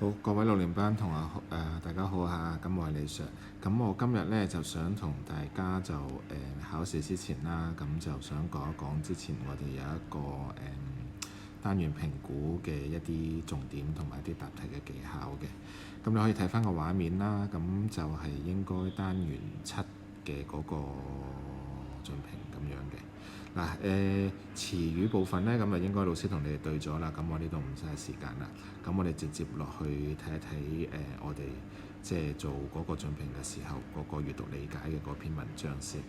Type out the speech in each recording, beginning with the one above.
好，各位6年班同學大家好嚇，咁我係李 Sir。咁我今日咧就想同大家就考試之前啦，咁就想講一講之前我哋有一個單元評估嘅一啲重點同埋一啲答題嘅技巧嘅。咁你可以睇翻個畫面啦，咁就係應該單元7嘅嗰個進評咁樣嘅。嗱詞語部分咧，咁啊應該老師同你哋對咗啦，咁我呢度唔嘥時間啦，咁我哋直接落去睇一睇我哋即係做嗰個進評嘅時候嗰個閱讀理解嘅嗰篇文章先。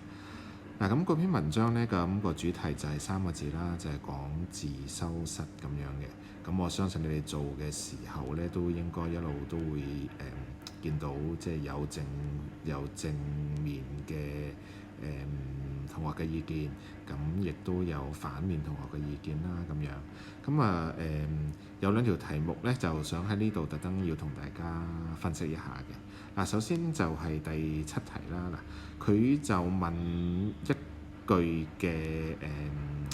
嗱咁嗰篇文章咧，咁個主題就係3個字啦，就係講自修室咁樣嘅。咁我相信你哋做嘅時候咧，都應該一路都會見到即係有正面嘅同學嘅意見，咁亦都有反面同學嘅意見啦咁樣。咁有2條題目咧，就想喺呢度特登要同大家分析一下嘅。嗱，首先就係第7題啦。嗱，佢就問一句嘅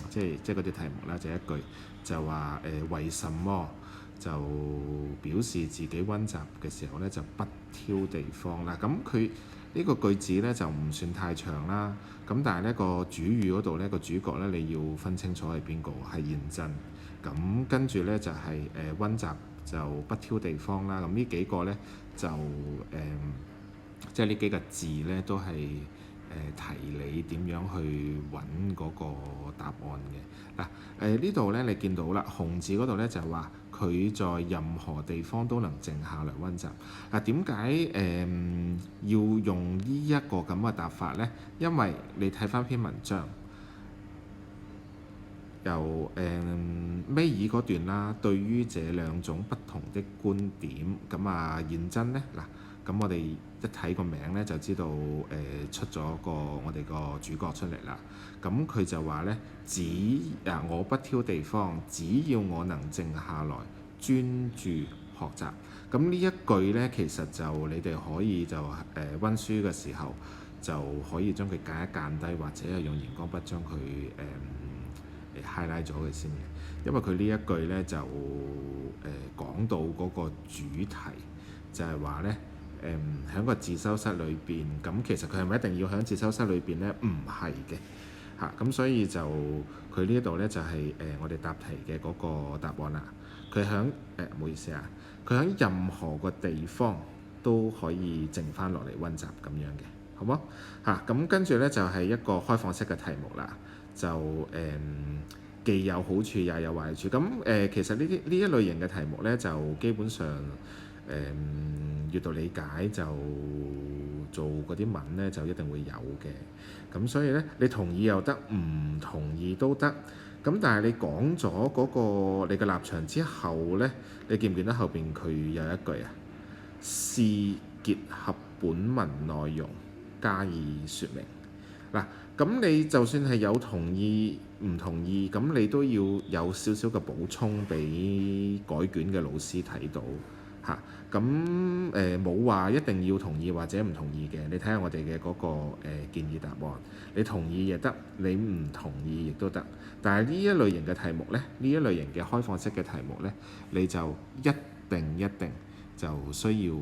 即係嗰啲題目啦，就一句就話為什麼就表示自己溫習嘅時候咧就不挑地方啦。咁佢呢個句子咧就唔算太長啦。咁但係呢個主語嗰度呢個主角咧你要分清楚係邊個，係現真。咁跟住咧就係溫習就不挑地方啦。咁呢幾個咧就即係呢幾個字咧都係提你點樣去揾嗰個答案嘅。嗱呢度咧你見到啦，紅字嗰度咧就係話佢在任何地方都能靜下來溫習。嗱，點解要用呢一個咁嘅答法咧？因為你睇翻篇文章由尾二嗰段啦，對於這2種不同的觀點，咁現真咧嗱。咁我哋一睇個名咧就知道出咗我哋個主角出嚟啦。咁佢就話咧，我不挑地方，只要我能靜下來專注學習。咁呢一句咧，其實就你哋可以就溫書嘅時候就可以將佢間一間低，或者係用熒光筆將佢highlight 咗佢先嘅。因為佢呢一句咧就講到嗰個主題就係話咧。喺個自修室裏邊，咁其實佢係咪一定要喺自修室裏邊呢？唔係嘅嚇，咁所以就佢呢一度呢，就係我哋答題嘅嗰個答案啦。佢喺唔好意思啊，佢喺任何個地方都可以靜翻落嚟溫習咁樣嘅，好冇嚇？咁跟住呢，就係一個開放式嘅題目啦，就既有好處也有壞處。咁其實呢一類型嘅題目呢，就基本上閱讀理解就做嗰啲文咧就一定會有嘅。咁所以咧你同意又得，唔同意都得。咁但係你講咗嗰個你嘅立場之後咧，你見唔見到後邊佢有一句啊？是結合本文內容加以説明。嗱，咁你就算係有同意唔同意，咁你都要有少少嘅補充俾改卷嘅老師睇到嚇。咁冇話一定要同意或者唔同意嘅，你睇下我哋嘅嗰個建議答案，你同意亦得，你唔同意亦都得。但係呢一類型嘅題目呢，呢一類型嘅開放式嘅題目呢，你就一定就需要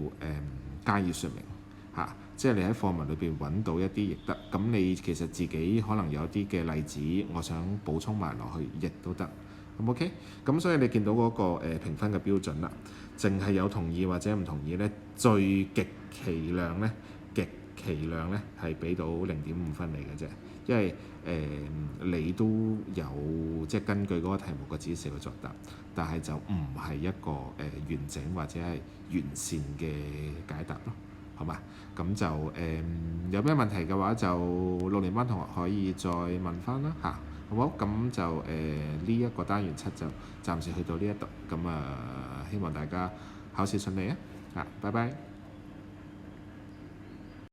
加以説明嚇。即係你喺課文裏邊揾到一啲亦得，咁你其實自己可能有啲嘅例子，我想補充埋落去，亦都得。咁 OK， 咁所以你見到嗰個評分嘅標準啦，淨係有同意或者唔同意呢，最極其量呢係俾到0.5分嚟嘅啫，因為你都有即係根據嗰個題目嘅指示去作答，但係就唔係一個完整或者係完善嘅解答咯。好嘛？咁就有咩問題嘅話，就6年班同學可以再問翻啦嚇，好冇？咁就呢一個單元7就暫時去到呢一度，咁希望大家考試順利啊！拜拜。